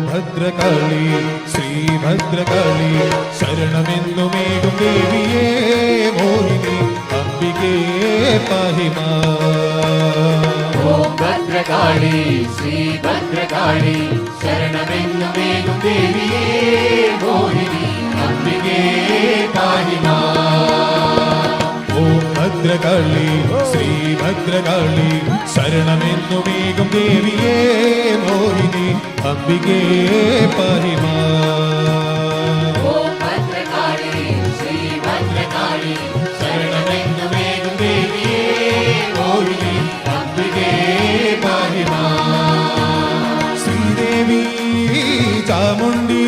Bhadrakali Sri Bhadrakali ശരണമെന്നുമേകും ദേവിയേ Mohini അംബികേ പാഹിമാ. Om Bhadrakali Sri Bhadrakali ശരണമെന്നുമേകും ദേവിയേ Mohini അംബികേ പാഹിമാ. Om Bhadrakali Sri Bhadrakali ശരണമെന്നുമേകും ദേവിയേ Mohini അംബികേ പാഹിമാ. Om Bhadrakali Sri Bhadrakali ശരണമെന്നുമേകും ദേവിയേ Mohini അംബികേ പാഹിമാ. Sridevi Chamundi